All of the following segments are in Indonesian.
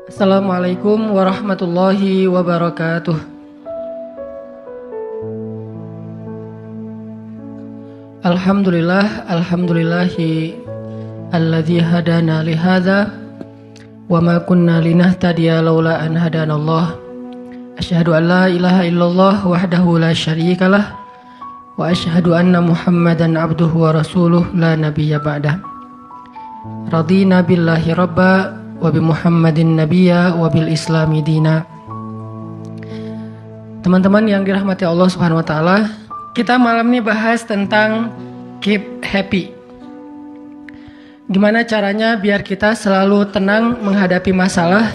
Assalamualaikum warahmatullahi wabarakatuh. Alhamdulillahi alladzi hadana li hadza wa ma kunna linahtadiya laula an hadanallah. Asyhadu an la ilaha illallah wahdahu la syarikalah wa asyhadu anna Muhammadan abduhu wa rasuluh la nabiyya ba'dah. Radina billahi rabba wa bi Muhammadin nabiyya wa bil islami dina. Teman-teman yang dirahmati Allah Subhanahu wa taala, kita malam ini bahas tentang keep happy. Gimana caranya biar kita selalu tenang menghadapi masalah?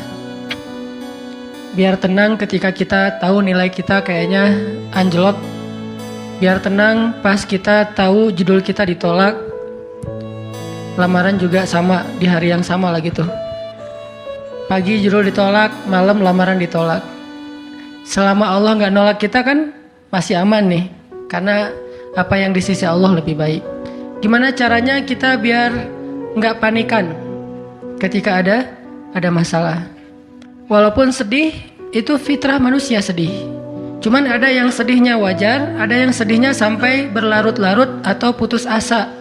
Biar tenang ketika kita tahu nilai kita kayaknya anjlok. Biar tenang pas kita tahu judul kita ditolak. Lamaran juga sama di hari yang sama lah gitu. Pagi judul ditolak, malam lamaran ditolak. Selama Allah nggak nolak kita kan masih aman nih. Karena apa yang di sisi Allah lebih baik. Gimana caranya kita biar nggak panikan ketika ada masalah. Walaupun sedih, itu fitrah manusia sedih. Cuman ada yang sedihnya wajar, ada yang sedihnya sampai berlarut-larut atau putus asa.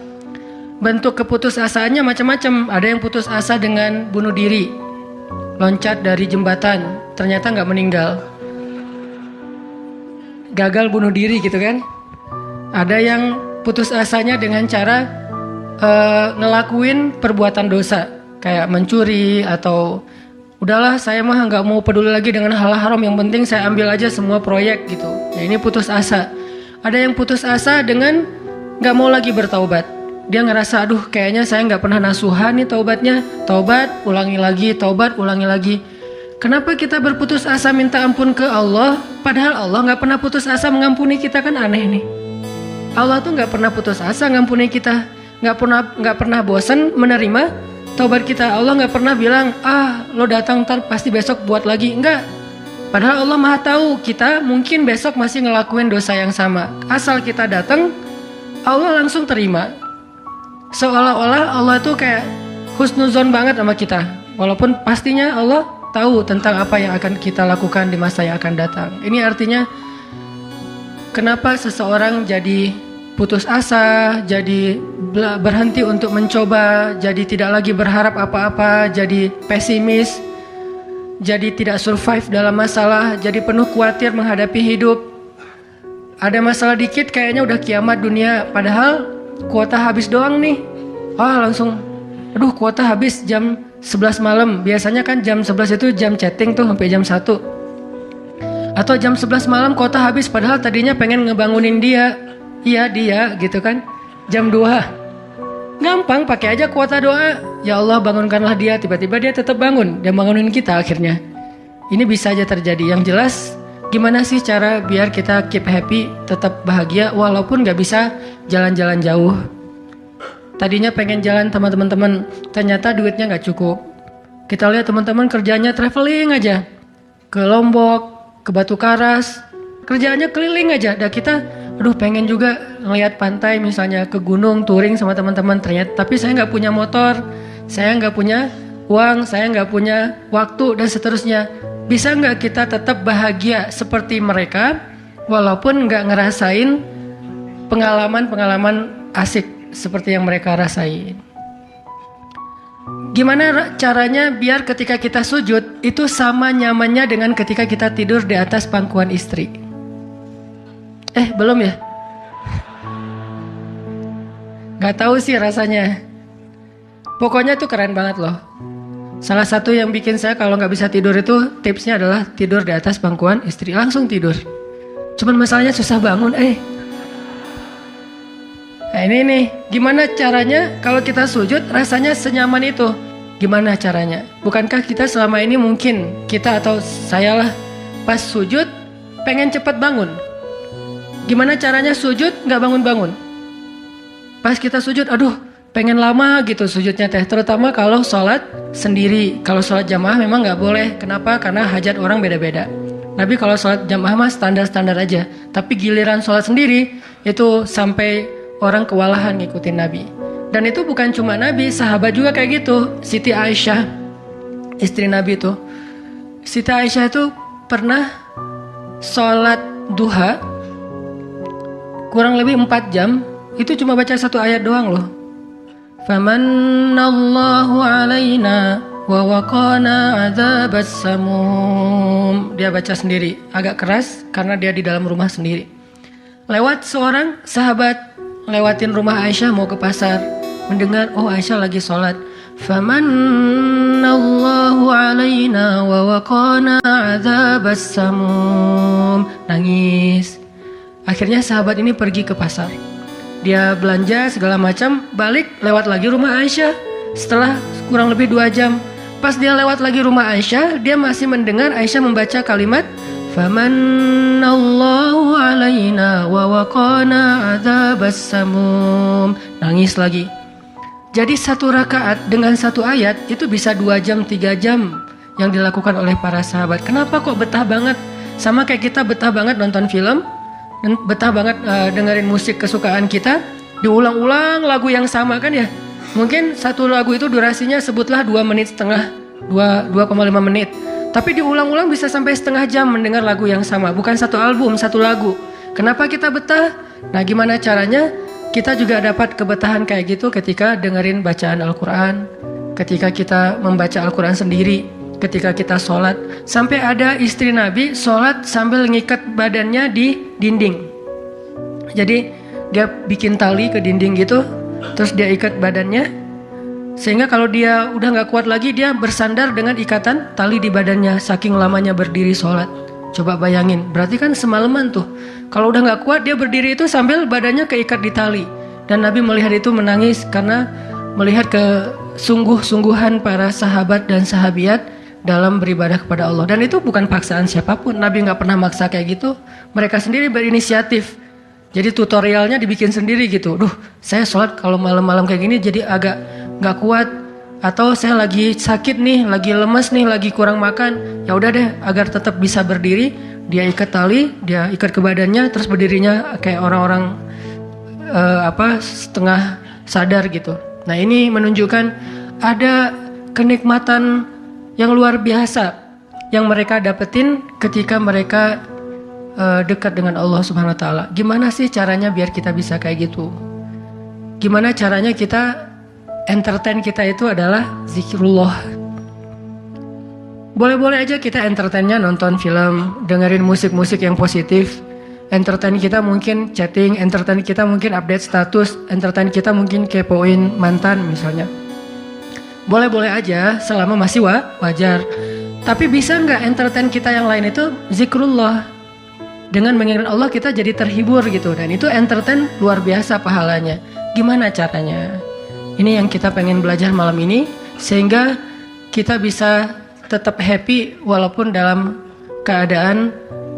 Bentuk keputusasaannya macam-macam. Ada yang putus asa dengan bunuh diri. Loncat dari jembatan, ternyata nggak meninggal. Gagal bunuh diri gitu kan. Ada yang putus asanya dengan cara ngelakuin perbuatan dosa. Kayak mencuri atau udahlah saya mah nggak mau peduli lagi dengan hal haram. Yang penting saya ambil aja semua proyek gitu. Ya ini putus asa. Ada yang putus asa dengan nggak mau lagi bertaubat. Dia ngerasa aduh kayaknya saya nggak pernah nasuhan nih taubatnya. Taubat ulangi lagi, taubat ulangi lagi. Kenapa kita berputus asa minta ampun ke Allah? Padahal Allah nggak pernah putus asa mengampuni kita, kan aneh nih. Allah tuh nggak pernah putus asa ngampuni kita, nggak pernah bosan menerima taubat kita. Allah nggak pernah bilang lo datang ntar pasti besok buat lagi, enggak. Padahal Allah maha tahu kita mungkin besok masih ngelakuin dosa yang sama. Asal kita datang, Allah langsung terima. Seolah-olah Allah tuh kayak husnuzon banget sama kita. Walaupun pastinya Allah tahu tentang apa yang akan kita lakukan di masa yang akan datang. Ini artinya kenapa seseorang jadi putus asa, jadi berhenti untuk mencoba, jadi tidak lagi berharap apa-apa, jadi pesimis, jadi tidak survive dalam masalah, jadi penuh khawatir menghadapi hidup. Ada masalah dikit kayaknya udah kiamat dunia, padahal kuota habis doang nih. Langsung aduh kuota habis jam 11 malam. Biasanya kan jam 11 itu jam chatting tuh sampai jam 1. Atau jam 11 malam kuota habis padahal tadinya pengen ngebangunin dia. Iya dia gitu kan. Jam 2. Gampang pakai aja kuota doa. Ya Allah bangunkanlah dia. Tiba-tiba dia tetap bangun. Dia bangunin kita akhirnya. Ini bisa aja terjadi. Yang jelas gimana sih cara biar kita keep happy, tetap bahagia walaupun gak bisa jalan-jalan jauh. Tadinya pengen jalan sama teman-teman, ternyata duitnya gak cukup. Kita lihat teman-teman kerjanya traveling aja. Ke Lombok, ke Batu Karas, kerjaannya keliling aja. Dan kita, aduh pengen juga ngeliat pantai misalnya, ke gunung, touring sama teman-teman. Ternyata, tapi saya gak punya motor, saya gak punya uang, saya gak punya waktu dan seterusnya. Bisa nggak kita tetap bahagia seperti mereka walaupun nggak ngerasain pengalaman-pengalaman asik seperti yang mereka rasain? Gimana caranya biar ketika kita sujud itu sama nyamannya dengan ketika kita tidur di atas pangkuan istri? Belum ya? Nggak tahu sih rasanya. Pokoknya tuh keren banget loh. Salah satu yang bikin saya kalau nggak bisa tidur itu tipsnya adalah tidur di atas pangkuan istri, langsung tidur. Cuman masalahnya susah bangun. Nah ini nih, gimana caranya kalau kita sujud rasanya senyaman itu? Gimana caranya? Bukankah kita selama ini mungkin kita atau saya lah pas sujud pengen cepat bangun? Gimana caranya sujud nggak bangun-bangun? Pas kita sujud, aduh pengen lama gitu sujudnya teh, terutama kalau sholat sendiri. Kalau sholat jamaah memang nggak boleh. Kenapa? Karena hajat orang beda-beda. Nabi kalau sholat jamaah mah standar-standar aja. Tapi giliran sholat sendiri itu sampai orang kewalahan ngikutin Nabi. Dan itu bukan cuma Nabi, sahabat juga kayak gitu. Siti Aisyah, istri Nabi tuh Siti Aisyah itu pernah sholat duha kurang lebih 4 jam, itu cuma baca 1 ayat doang loh. Famannallahu alaina wa waqana adzabas samum. Dia baca sendiri, agak keras karena dia di dalam rumah sendiri. Lewat seorang sahabat, lewatin rumah Aisyah mau ke pasar, mendengar oh Aisyah lagi sholat. Famannallahu alaina wa waqana adzabas samum. Nangis. Akhirnya sahabat ini pergi ke pasar. Dia belanja segala macam, balik lewat lagi rumah Aisyah. Setelah kurang lebih 2 jam, pas dia lewat lagi rumah Aisyah, dia masih mendengar Aisyah membaca kalimat Famannallahu alaina wa waqana adzabas samum. Nangis lagi. Jadi 1 rakaat dengan 1 ayat itu bisa 2 jam, 3 jam yang dilakukan oleh para sahabat. Kenapa kok betah banget? Sama kayak kita betah banget nonton film, betah banget dengerin musik kesukaan kita, diulang-ulang lagu yang sama kan ya. Mungkin 1 lagu itu durasinya sebutlah 2,5 menit, 2,5 menit. Tapi diulang-ulang bisa sampai setengah jam mendengar lagu yang sama. Bukan 1 album, 1 lagu. Kenapa kita betah? Nah gimana caranya kita juga dapat kebetahan kayak gitu ketika dengerin bacaan Al-Quran, ketika kita membaca Al-Quran sendiri, ketika kita sholat. Sampai ada istri Nabi sholat sambil ngikat badannya di dinding. Jadi dia bikin tali ke dinding gitu, terus dia ikat badannya, sehingga kalau dia udah gak kuat lagi, dia bersandar dengan ikatan tali di badannya, saking lamanya berdiri sholat. Coba bayangin, berarti kan semalaman tuh. Kalau udah gak kuat, dia berdiri itu sambil badannya keikat di tali. Dan Nabi melihat itu menangis karena melihat kesungguh-sungguhan para sahabat dan sahabiat dalam beribadah kepada Allah. Dan itu bukan paksaan siapapun. Nabi gak pernah maksa kayak gitu. Mereka sendiri berinisiatif. Jadi tutorialnya dibikin sendiri gitu. Duh, saya sholat kalau malam-malam kayak gini jadi agak gak kuat. Atau saya lagi sakit nih, lagi lemas nih, lagi kurang makan. Ya udah deh, agar tetap bisa berdiri, dia ikat tali, dia ikat ke badannya, terus berdirinya kayak orang-orang setengah sadar gitu. Nah ini menunjukkan ada kenikmatan yang luar biasa yang mereka dapetin ketika mereka dekat dengan Allah Subhanahu Wa Taala. Gimana sih caranya biar kita bisa kayak gitu? Gimana caranya kita entertain kita itu adalah zikrullah. Boleh-boleh aja kita entertainnya nonton film, dengerin musik-musik yang positif. Entertain kita mungkin chatting, entertain kita mungkin update status, entertain kita mungkin kepoin mantan misalnya. Boleh-boleh aja selama masih wajar. Tapi bisa nggak entertain kita yang lain itu zikrullah? Dengan mengingat Allah kita jadi terhibur gitu. Dan itu entertain luar biasa pahalanya. Gimana caranya? Ini yang kita pengen belajar malam ini, sehingga kita bisa tetap happy walaupun dalam keadaan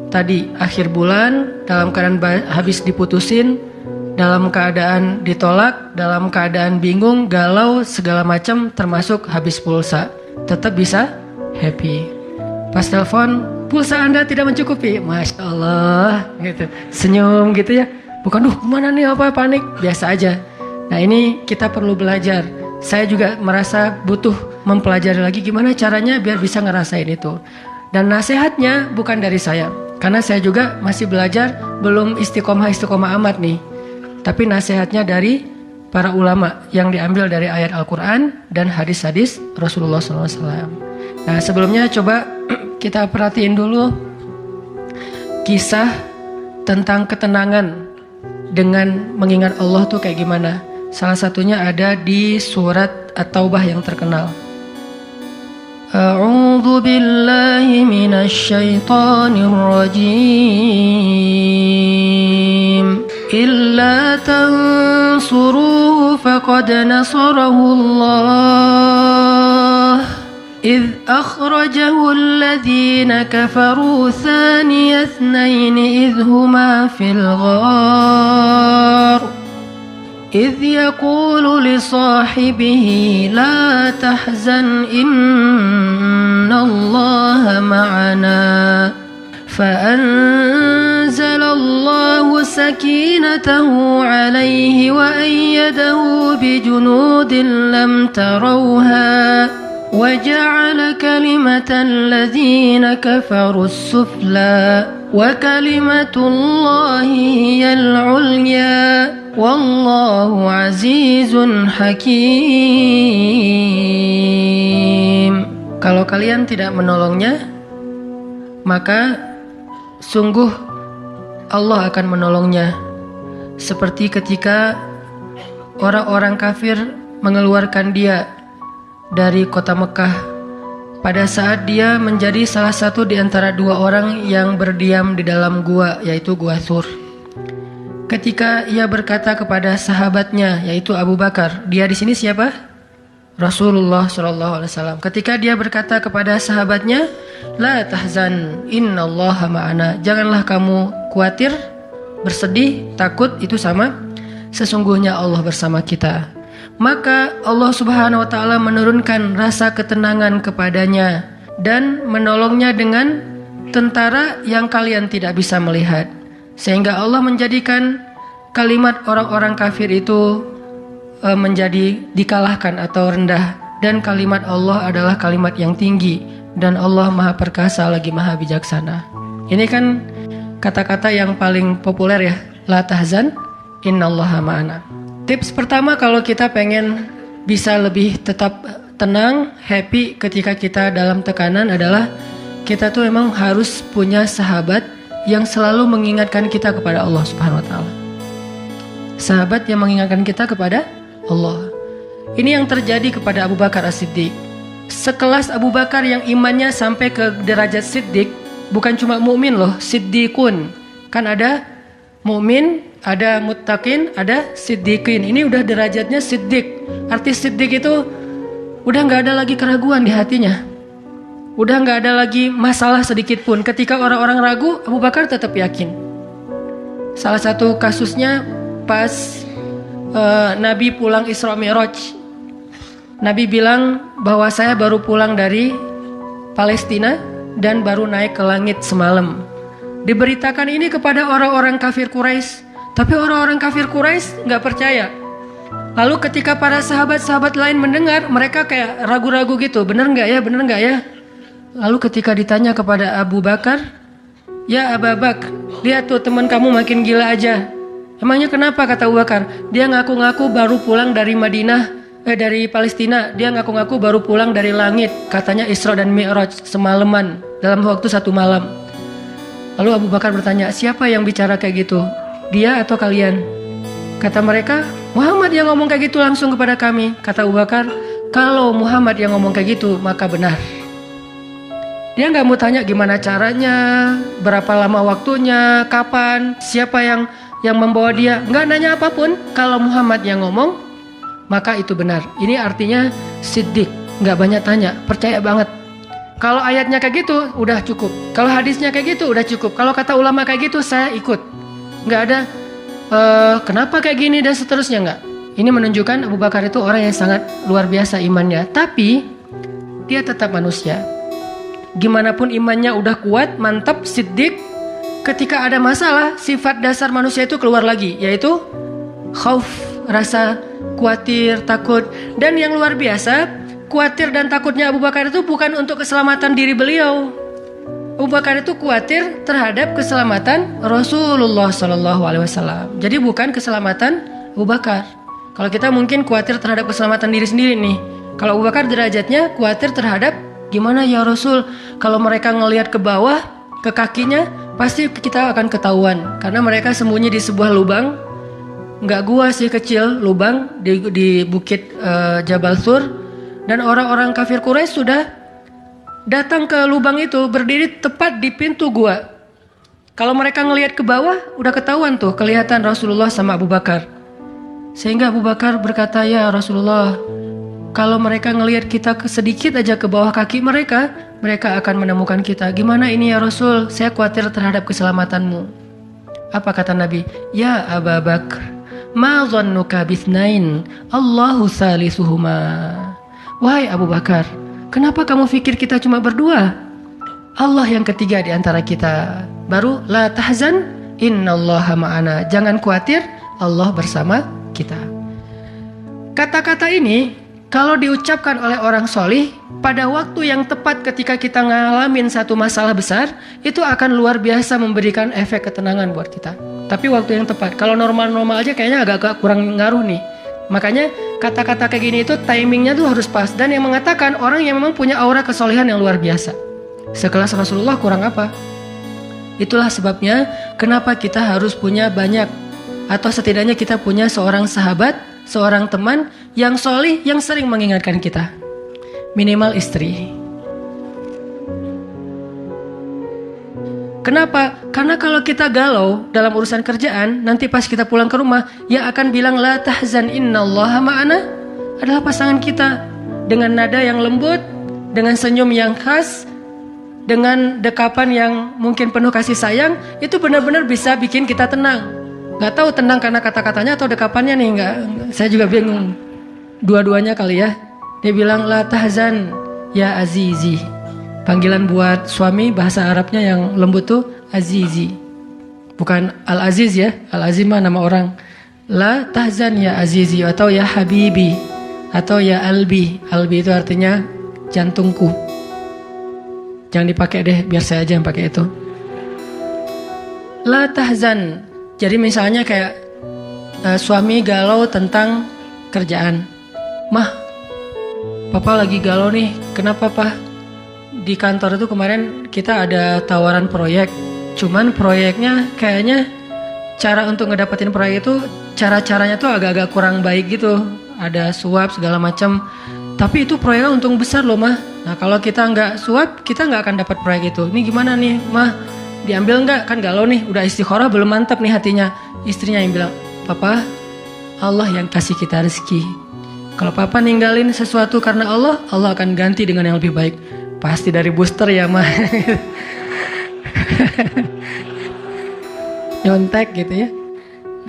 tadi akhir bulan, dalam keadaan habis diputusin, dalam keadaan ditolak, dalam keadaan bingung, galau, segala macam termasuk habis pulsa. Tetap bisa happy. Pas telepon, pulsa Anda tidak mencukupi. Masya Allah gitu. Senyum gitu ya. Bukan mana nih apa panik, biasa aja. Nah ini kita perlu belajar. Saya juga merasa butuh mempelajari lagi gimana caranya biar bisa ngerasain itu. Dan nasihatnya bukan dari saya, karena saya juga masih belajar, belum istiqomah amat nih. Tapi nasihatnya dari para ulama yang diambil dari ayat Al-Quran dan hadis-hadis Rasulullah SAW. Nah sebelumnya coba kita perhatiin dulu kisah tentang ketenangan dengan mengingat Allah tuh kayak gimana. Salah satunya ada di surat At-Taubah yang terkenal. A'udzu billahi minasy syaithanir rajim. Illa tansuruhu faqad nasarahu Allah. إذ أخرجه الذين كفروا ثاني اثنين إذ هما في الغار إذ يقول لصاحبه لا تحزن إن الله معنا فأنزل الله سكينته عليه وأيده بجنود لم تروها وَجَعَلَ كَلِمَةَ الَّذِينَ كَفَرُوا السُّفْلَى وَكَلِمَةُ اللَّهِ هِيَ الْعُلْيَا وَاللَّهُ عَزِيزٌ حَكِيمٌ. Kalau kalian tidak menolongnya, maka sungguh Allah akan menolongnya. Seperti ketika orang-orang kafir mengeluarkan dia dari kota Mekah pada saat dia menjadi salah satu di antara dua orang yang berdiam di dalam gua, yaitu Gua Thur. Ketika ia berkata kepada sahabatnya, yaitu Abu Bakar, dia di sini siapa? Rasulullah SAW. Ketika dia berkata kepada sahabatnya, la tahzan, innallaha ma'ana. Janganlah kamu khawatir, bersedih, takut, itu sama. Sesungguhnya Allah bersama kita. Maka Allah Subhanahu wa taala menurunkan rasa ketenangan kepadanya dan menolongnya dengan tentara yang kalian tidak bisa melihat. Sehingga Allah menjadikan kalimat orang-orang kafir itu menjadi dikalahkan atau rendah, dan kalimat Allah adalah kalimat yang tinggi, dan Allah Maha Perkasa lagi Maha Bijaksana. Ini kan kata-kata yang paling populer ya, la tahzan innallaha ma'ana. Tips pertama kalau kita pengen bisa lebih tetap tenang, happy ketika kita dalam tekanan adalah kita tuh memang harus punya sahabat yang selalu mengingatkan kita kepada Allah Subhanahu wa taala. Sahabat yang mengingatkan kita kepada Allah. Ini yang terjadi kepada Abu Bakar As-Siddiq. Sekelas Abu Bakar yang imannya sampai ke derajat Siddiq, bukan cuma mukmin loh, Siddiqun. Kan ada mukmin, ada muttaqin, ada siddiqin. Ini udah derajatnya siddiq. Arti siddiq itu udah gak ada lagi keraguan di hatinya, udah gak ada lagi masalah sedikit pun. Ketika orang-orang ragu, Abu Bakar tetap yakin. Salah satu kasusnya pas Nabi pulang Isra Mi'raj. Nabi bilang bahwa saya baru pulang dari Palestina dan baru naik ke langit semalam. Diberitakan ini kepada orang-orang kafir Quraisy, tapi orang-orang kafir Quraisy nggak percaya. Lalu ketika para sahabat-sahabat lain mendengar, mereka kayak ragu-ragu gitu, bener nggak ya, bener nggak ya? Lalu ketika ditanya kepada Abu Bakar, ya Abu Bakar, lihat tuh teman kamu makin gila aja. Emangnya kenapa, kata Abu Bakar? Dia ngaku-ngaku baru pulang dari dari Palestina. Dia ngaku-ngaku baru pulang dari langit, katanya Isra dan Mi'raj semalaman, dalam waktu 1 malam. Lalu Abu Bakar bertanya, siapa yang bicara kayak gitu? Dia atau kalian? Kata mereka, Muhammad yang ngomong kayak gitu langsung kepada kami. Kata Abu Bakar, kalau Muhammad yang ngomong kayak gitu, maka benar. Dia nggak mau tanya gimana caranya, berapa lama waktunya, kapan, siapa yang membawa dia. Nggak nanya apapun. Kalau Muhammad yang ngomong, maka itu benar. Ini artinya siddiq, nggak banyak tanya, percaya banget. Kalau ayatnya kayak gitu, udah cukup. Kalau hadisnya kayak gitu, udah cukup. Kalau kata ulama kayak gitu, saya ikut. Nggak ada kenapa kayak gini dan seterusnya, nggak. Ini menunjukkan Abu Bakar itu orang yang sangat luar biasa imannya. Tapi dia tetap manusia. Gimana pun imannya udah kuat, mantap, siddiq, ketika ada masalah, sifat dasar manusia itu keluar lagi, yaitu khauf, rasa khawatir, takut. Dan yang luar biasa, khawatir dan takutnya Abu Bakar itu bukan untuk keselamatan diri beliau. Abu Bakar itu khawatir terhadap keselamatan Rasulullah SAW. Jadi bukan keselamatan Abu Bakar. Kalau kita mungkin khawatir terhadap keselamatan diri sendiri nih. Kalau Abu Bakar derajatnya khawatir terhadap gimana ya Rasul, kalau mereka ngelihat ke bawah, ke kakinya, pasti kita akan ketahuan. Karena mereka sembunyi di sebuah lubang, nggak gua sih, kecil, lubang di bukit Jabal Thur. Dan orang-orang kafir Quraisy sudah datang ke lubang itu, berdiri tepat di pintu gua. Kalau mereka ngelihat ke bawah, udah ketahuan tuh, kelihatan Rasulullah sama Abu Bakar. Sehingga Abu Bakar berkata, ya Rasulullah, kalau mereka ngelihat kita sedikit aja ke bawah kaki mereka, mereka akan menemukan kita. Gimana ini ya Rasul, saya khawatir terhadap keselamatanmu. Apa kata Nabi? Ya Abu Bakar, ma dhannuka bithnain, Allahu salisuhuma. Wahai Abu Bakar, kenapa kamu pikir kita cuma berdua? Allah yang ketiga di antara kita. Baru la tahzan, innallaha ma'ana. Jangan khawatir, Allah bersama kita. Kata-kata ini kalau diucapkan oleh orang solih, pada waktu yang tepat ketika kita ngalamin satu masalah besar, itu akan luar biasa memberikan efek ketenangan buat kita. Tapi waktu yang tepat, kalau normal-normal aja kayaknya agak kurang ngaruh nih. Makanya kata-kata kayak gini itu timingnya tuh harus pas. Dan yang mengatakan orang yang memang punya aura kesolehan yang luar biasa. Sekelas Rasulullah kurang apa? Itulah sebabnya kenapa kita harus punya banyak, atau setidaknya kita punya seorang sahabat, seorang teman yang solih, yang sering mengingatkan kita. Minimal istri. Kenapa? Karena kalau kita galau dalam urusan kerjaan, nanti pas kita pulang ke rumah, yang akan bilang la tahzan innallaha ma'ana adalah pasangan kita. Dengan nada yang lembut, dengan senyum yang khas, dengan dekapan yang mungkin penuh kasih sayang, itu benar-benar bisa bikin kita tenang. Gak tahu tenang karena kata-katanya atau dekapannya nih, saya juga bingung. Dua-duanya kali ya. Dia bilang la tahzan ya azizi. Panggilan buat suami bahasa Arabnya yang lembut tuh azizi. Bukan al-aziz ya. Al-aziz mah nama orang. La tahzan ya azizi atau ya habibi atau ya albi. Albi itu artinya jantungku. Jangan dipakai deh, biar saya aja yang pakai itu. La tahzan. Jadi misalnya kayak suami galau tentang kerjaan. Mah, papa lagi galau nih. Kenapa, Pak? Di kantor itu kemarin kita ada tawaran proyek. Cuman proyeknya kayaknya cara untuk ngedapetin proyek itu cara-caranya tuh agak-agak kurang baik gitu. Ada suap segala macam. Tapi itu proyeknya untung besar loh, Mah. Nah, kalau kita nggak suap, kita nggak akan dapat proyek itu. Ini gimana nih, Mah? Diambil nggak? Kan galau nih, udah istikharah belum mantap nih hatinya. Istrinya yang bilang, Papa, Allah yang kasih kita rezeki. Kalau Papa ninggalin sesuatu karena Allah, Allah akan ganti dengan yang lebih baik. Pasti dari booster ya, Mah. Nyontek gitu ya.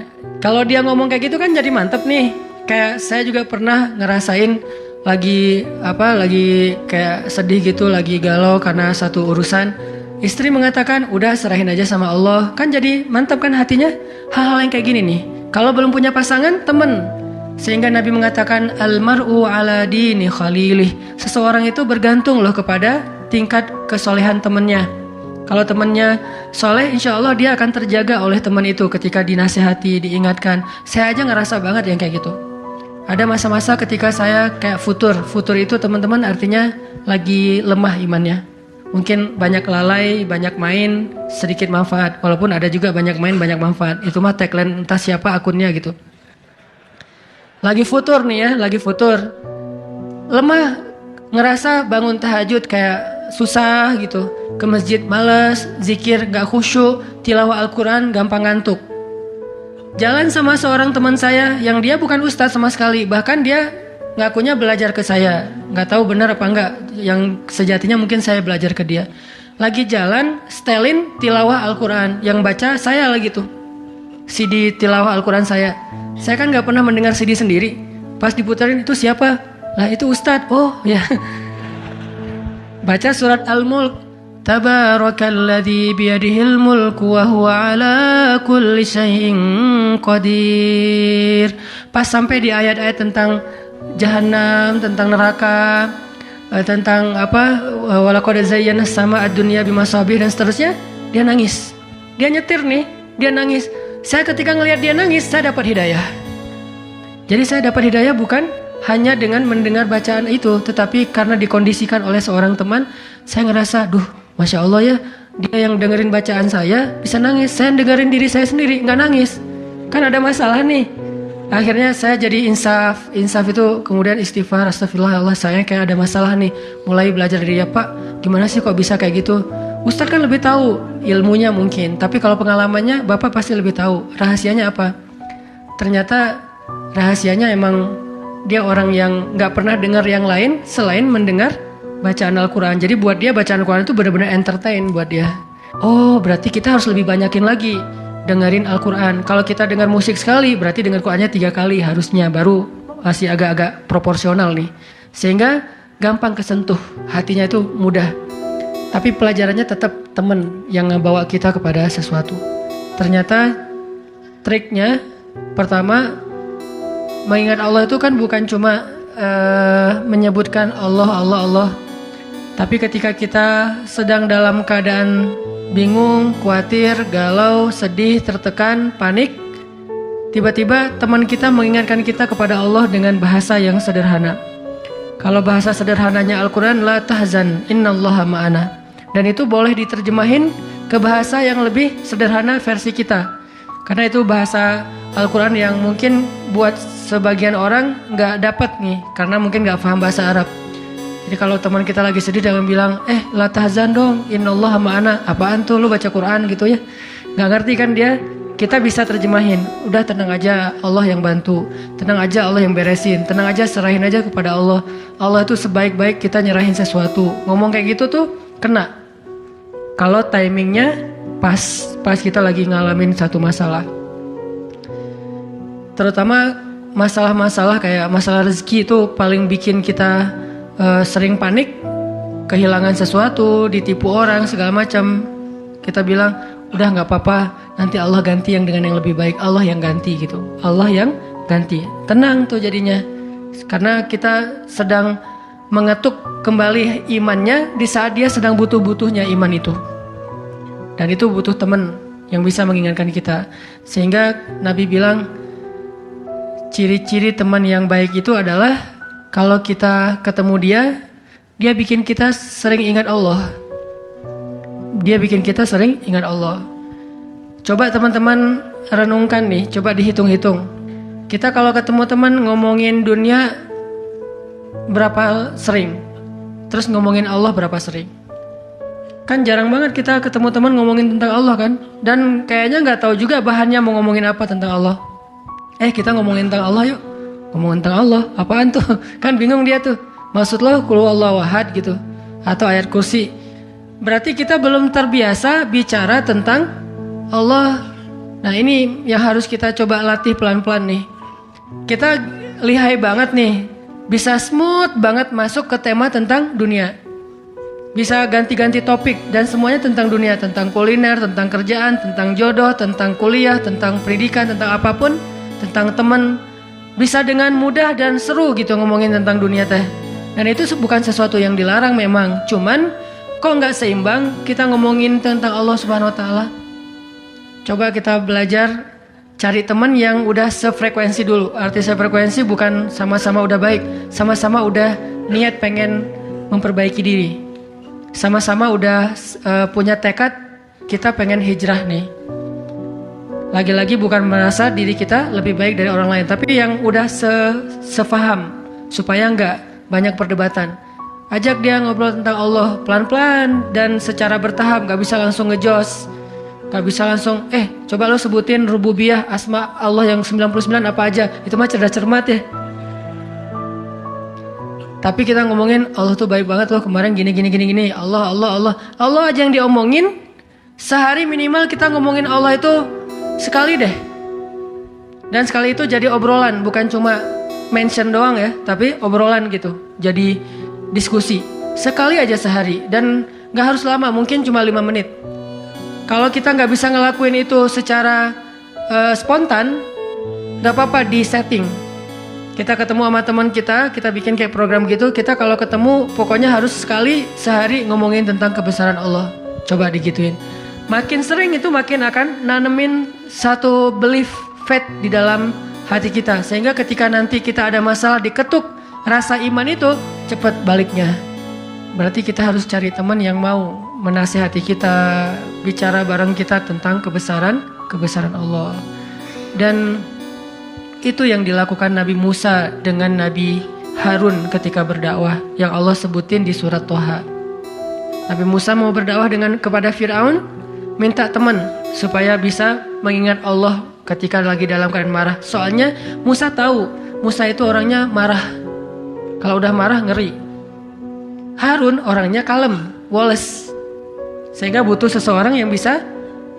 Nah, kalau dia ngomong kayak gitu kan jadi mantep nih. Kayak saya juga pernah ngerasain lagi kayak sedih gitu, lagi galau karena satu urusan. Istri mengatakan, udah serahin aja sama Allah. Kan jadi mantap kan hatinya. Hal-hal yang kayak gini nih. Kalau belum punya pasangan, temen. Sehingga Nabi mengatakan, Al-mar'u ala dini khalilih. Seseorang itu bergantung loh kepada tingkat kesolehan temennya. Kalau temennya soleh, insya Allah dia akan terjaga oleh teman itu ketika dinasihati, diingatkan. Saya aja ngerasa banget yang kayak gitu. Ada masa-masa ketika saya kayak futur. Futur itu teman-teman artinya lagi lemah imannya. Mungkin banyak lalai, banyak main, sedikit manfaat. Walaupun ada juga banyak main, banyak manfaat. Itu mah tagline entah siapa akunnya gitu. Lagi futur nih ya, lagi futur. Lemah, ngerasa bangun tahajud kayak susah gitu. Ke masjid males, zikir gak khusyuk, tilawah Al-Quran gampang ngantuk. Jalan sama seorang teman saya yang dia bukan ustadz sama sekali. Bahkan dia ngakunya belajar ke saya. Gak tahu benar apa enggak. Yang sejatinya mungkin saya belajar ke dia. Lagi jalan, setelin tilawah Al-Quran. Yang baca saya lagi tuh. CD tilawah Al-Quran saya. Saya kan gak pernah mendengar CD sendiri. Pas diputarin itu siapa? Lah itu ustadz. Oh ya. Baca surat Al-Mulk. Tabarakalladzi biyadihil mulku wa huwa ala kulli syai'in qadir. Pas sampai di ayat-ayat tentang Jahannam, tentang neraka, tentang apa, walaqad zayyana sama ad-dunya bimasabih dan seterusnya, dia nangis. Dia nyetir nih, dia nangis. Saya ketika ngelihat dia nangis, saya dapat hidayah. Jadi saya dapat hidayah bukan hanya dengan mendengar bacaan itu, tetapi karena dikondisikan oleh seorang teman, saya ngerasa, duh, Masya Allah ya, dia yang dengerin bacaan saya bisa nangis. Saya dengerin diri saya sendiri, nggak nangis. Kan ada masalah nih. Akhirnya saya jadi insaf itu kemudian istighfar, astagfirullah Allah, saya kayak ada masalah nih. Mulai belajar dari dia, Pak, gimana sih kok bisa kayak gitu? Ustadz kan lebih tahu ilmunya mungkin, tapi kalau pengalamannya Bapak pasti lebih tahu. Rahasianya apa? Ternyata rahasianya emang dia orang yang nggak pernah dengar yang lain selain mendengar bacaan Al-Quran. Jadi buat dia bacaan Al-Quran itu benar-benar entertain buat dia. Oh, berarti kita harus lebih banyakin lagi dengerin Al-Quran. Kalau kita dengar musik sekali, berarti dengar Qurannya 3 kali harusnya, baru masih agak-agak proporsional nih. Sehingga gampang kesentuh, hatinya itu mudah. Tapi pelajarannya tetap temen yang ngebawa kita kepada sesuatu. Ternyata triknya pertama, mengingat Allah itu kan bukan cuma menyebutkan Allah, Allah, Allah. Tapi ketika kita sedang dalam keadaan bingung, khawatir, galau, sedih, tertekan, panik, tiba-tiba teman kita mengingatkan kita kepada Allah dengan bahasa yang sederhana. Kalau bahasa sederhananya Al-Quran, la tahzan, innallaha ma'ana. Dan itu boleh diterjemahin ke bahasa yang lebih sederhana versi kita. Karena itu bahasa Al-Quran yang mungkin buat sebagian orang nggak dapat nih, karena mungkin nggak paham bahasa Arab. Jadi kalau teman kita lagi sedih jangan bilang, la tahzan dong, innallaha ma'ana. Apaan tuh lu baca Quran gitu ya? Nggak ngerti kan dia? Kita bisa terjemahin, udah tenang aja, Allah yang bantu. Tenang aja, Allah yang beresin. Tenang aja, serahin aja kepada Allah. Allah itu sebaik-baik kita nyerahin sesuatu. Ngomong kayak gitu tuh kena. Kalau timingnya pas kita lagi ngalamin satu masalah. Terutama masalah-masalah kayak masalah rezeki itu paling bikin kita sering panik, kehilangan sesuatu, ditipu orang, segala macam. Kita bilang, udah nggak apa-apa, nanti Allah ganti yang dengan yang lebih baik. Allah yang ganti gitu. Allah yang ganti. Tenang tuh jadinya. Karena kita sedang mengetuk kembali imannya di saat dia sedang butuh-butuhnya iman itu. Dan itu butuh teman yang bisa mengingatkan kita. Sehingga Nabi bilang, ciri-ciri teman yang baik itu adalah kalau kita ketemu dia bikin kita sering ingat Allah. Dia bikin kita sering ingat Allah. Coba teman-teman renungkan nih, coba dihitung-hitung. Kita kalau ketemu teman ngomongin dunia berapa sering? Terus ngomongin Allah berapa sering? Kan jarang banget kita ketemu teman ngomongin tentang Allah kan? Dan kayaknya nggak tahu juga bahannya mau ngomongin apa tentang Allah. Kita ngomongin tentang Allah yuk. Ngomongin tentang Allah, apaan tuh? Kan bingung dia tuh. Maksud lo qul huwallahu ahad gitu. Atau ayat kursi. Berarti kita belum terbiasa bicara tentang Allah. Nah ini yang harus kita coba latih pelan-pelan nih. Kita lihai banget nih. Bisa smooth banget masuk ke tema tentang dunia. Bisa ganti-ganti topik dan semuanya tentang dunia. Tentang kuliner, tentang kerjaan, tentang jodoh, tentang kuliah, tentang pendidikan, tentang apapun. Tentang teman. Bisa dengan mudah dan seru gitu ngomongin tentang dunia teh. Dan itu bukan sesuatu yang dilarang memang. Cuman kok nggak seimbang kita ngomongin tentang Allah Subhanahu Wa Taala. Coba kita belajar cari teman yang udah sefrekuensi dulu. Arti sefrekuensi bukan sama-sama udah baik, sama-sama udah niat pengen memperbaiki diri. Sama-sama udah punya tekad kita pengen hijrah nih. Lagi-lagi bukan merasa diri kita lebih baik dari orang lain, tapi yang udah sefaham supaya nggak banyak perdebatan. Ajak dia ngobrol tentang Allah pelan-pelan dan secara bertahap, nggak bisa langsung ngejos, nggak bisa langsung coba lo sebutin rububiyah asma Allah yang 99 apa aja, itu mah cerdas cermat ya. Tapi kita ngomongin Allah tuh baik banget loh, kemarin gini Allah aja yang diomongin. Sehari minimal kita ngomongin Allah itu sekali deh. Dan sekali itu jadi obrolan, bukan cuma mention doang ya, tapi obrolan gitu. Jadi diskusi. Sekali aja sehari dan gak harus lama, mungkin cuma 5 menit. Kalau kita gak bisa ngelakuin itu secara spontan, gak apa-apa di setting. Kita ketemu sama teman kita bikin kayak program gitu. Kita kalau ketemu pokoknya harus sekali sehari ngomongin tentang kebesaran Allah. Coba digituin. Makin sering itu makin akan nanemin satu belief faith di dalam hati kita. Sehingga ketika nanti kita ada masalah diketuk rasa iman itu cepat baliknya. Berarti kita harus cari teman yang mau menasihati kita, bicara bareng kita tentang kebesaran Allah. Dan itu yang dilakukan Nabi Musa dengan Nabi Harun ketika berdakwah yang Allah sebutin di surat Toha. Nabi Musa mau berdakwah kepada Fir'aun, minta teman supaya bisa mengingat Allah ketika lagi dalam keadaan marah. Soalnya Musa tahu, Musa itu orangnya marah. Kalau udah marah ngeri. Harun orangnya kalem, woles. Sehingga butuh seseorang yang bisa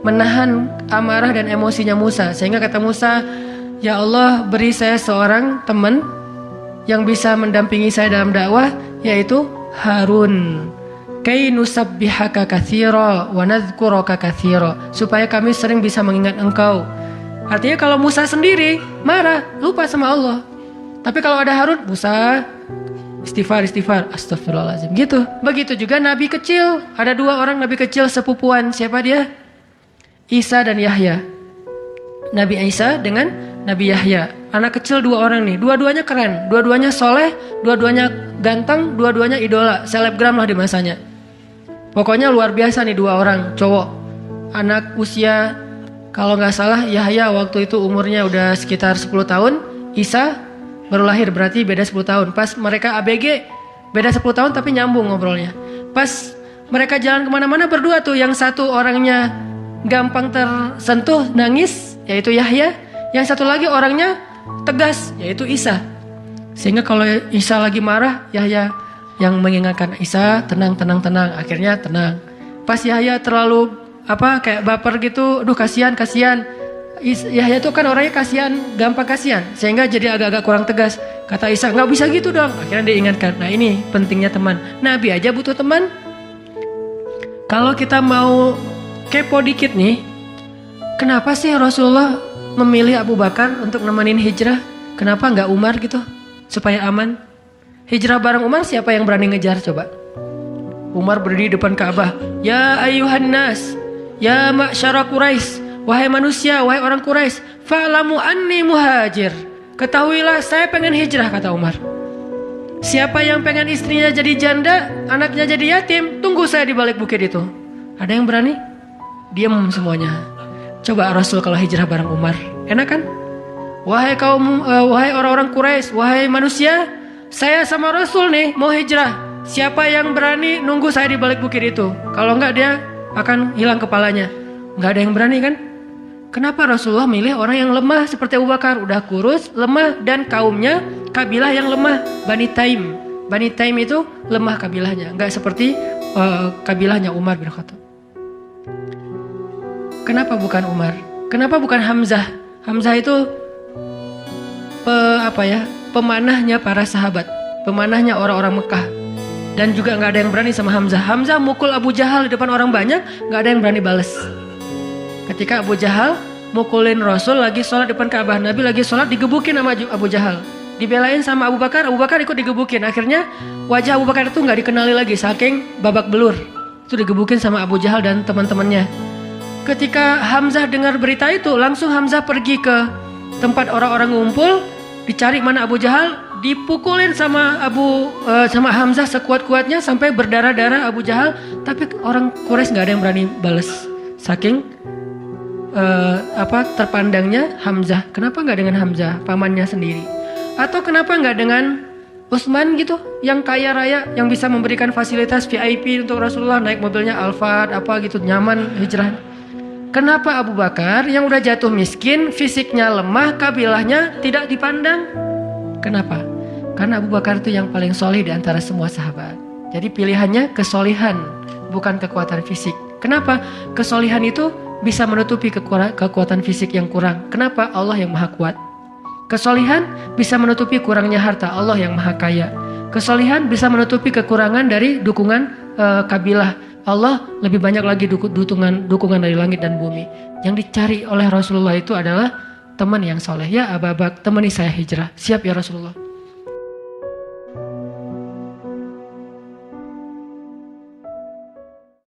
menahan amarah dan emosinya Musa. Sehingga kata Musa, ya Allah beri saya seorang teman yang bisa mendampingi saya dalam dakwah, yaitu Harun. Kay nusabbihaka katsira wa nadhkuraka katsira, supaya kami sering bisa mengingat engkau. Artinya kalau Musa sendiri marah, lupa sama Allah. Tapi kalau ada Harun, Musa, istighfar, astagfirullahaladzim gitu. Begitu juga nabi kecil. Ada 2 orang nabi kecil sepupuan. Siapa dia? Isa dan Yahya. Nabi Isa dengan Nabi Yahya. Anak kecil 2 orang nih. Dua-duanya keren. Dua-duanya soleh. Dua-duanya ganteng. Dua-duanya idola. Selebgram lah di masanya. Pokoknya luar biasa nih 2 orang cowok. Anak usia, kalau gak salah Yahya waktu itu umurnya udah sekitar 10 tahun. Isa baru lahir, berarti beda 10 tahun. Pas mereka ABG beda 10 tahun tapi nyambung ngobrolnya. Pas mereka jalan kemana-mana berdua tuh, yang satu orangnya gampang tersentuh, nangis, yaitu Yahya. Yang satu lagi orangnya tegas, yaitu Isa. Sehingga kalau Isa lagi marah, Yahya yang mengingatkan Isa, tenang. Akhirnya tenang. Pas Yahya terlalu kayak baper gitu, aduh kasihan. Yahya itu kan orangnya kasihan, gampang kasihan, sehingga jadi agak-agak kurang tegas. Kata Isa, nggak bisa gitu dong. Akhirnya diingatkan. Nah ini pentingnya teman. Nabi aja butuh teman. Kalau kita mau kepo dikit nih, kenapa sih Rasulullah memilih Abu Bakar untuk nemenin hijrah? Kenapa nggak Umar gitu, supaya aman? Hijrah bareng Umar, siapa yang berani ngejar coba? Umar berdiri depan Ka'bah. Ya ayuhan nas, ya ma'syara Quraisy. Wahai manusia, wahai orang Quraisy, fa'lamu anni muhajir. Ketahuilah saya pengen hijrah, kata Umar. Siapa yang pengen istrinya jadi janda, anaknya jadi yatim, tunggu saya di balik bukit itu. Ada yang berani? Diam semuanya. Coba Rasul kalau hijrah bareng Umar, enak kan? Wahai orang-orang Quraisy, wahai manusia, saya sama Rasul nih mau hijrah. Siapa yang berani nunggu saya di balik bukit itu? Kalau enggak dia akan hilang kepalanya. Enggak ada yang berani kan? Kenapa Rasulullah milih orang yang lemah seperti Abu Bakar? Udah kurus, lemah, dan kaumnya kabilah yang lemah, Bani Taim. Bani Taim itu lemah kabilahnya, enggak seperti kabilahnya Umar bin Khattab. Kenapa bukan Umar? Kenapa bukan Hamzah? Hamzah itu pemanahnya para sahabat, pemanahnya orang-orang Mekah. Dan juga enggak ada yang berani sama Hamzah. Hamzah mukul Abu Jahal di depan orang banyak, enggak ada yang berani balas. Ketika Abu Jahal mukulin Rasul lagi sholat depan Ka'bah, Nabi lagi sholat digebukin sama Abu Jahal. Dibelain sama Abu Bakar ikut digebukin. Akhirnya wajah Abu Bakar itu gak dikenali lagi, saking babak belur. Itu digebukin sama Abu Jahal dan teman-temannya. Ketika Hamzah dengar berita itu, langsung Hamzah pergi ke tempat orang-orang ngumpul, dicari mana Abu Jahal, dipukulin sama Hamzah sekuat-kuatnya sampai berdarah-darah Abu Jahal. Tapi orang Quraisy gak ada yang berani balas, saking terpandangnya Hamzah. Kenapa nggak dengan Hamzah, pamannya sendiri? Atau kenapa nggak dengan Utsman gitu, yang kaya raya, yang bisa memberikan fasilitas VIP untuk Rasulullah, naik mobilnya Alphard gitu, nyaman hijrah? Kenapa Abu Bakar yang udah jatuh miskin, fisiknya lemah, kabilahnya tidak dipandang? Kenapa? Karena Abu Bakar itu yang paling solih di antara semua sahabat. Jadi pilihannya kesolihan, bukan kekuatan fisik. Kenapa? Kesolihan itu bisa menutupi kekuatan fisik yang kurang. Kenapa? Allah yang maha kuat. Kesolihan bisa menutupi kurangnya harta. Allah yang maha kaya. Kesolihan bisa menutupi kekurangan dari dukungan kabilah. Allah lebih banyak lagi dukungan dari langit dan bumi. Yang dicari oleh Rasulullah itu adalah teman yang soleh. Ya Abu Bakar, temani saya hijrah. Siap ya Rasulullah.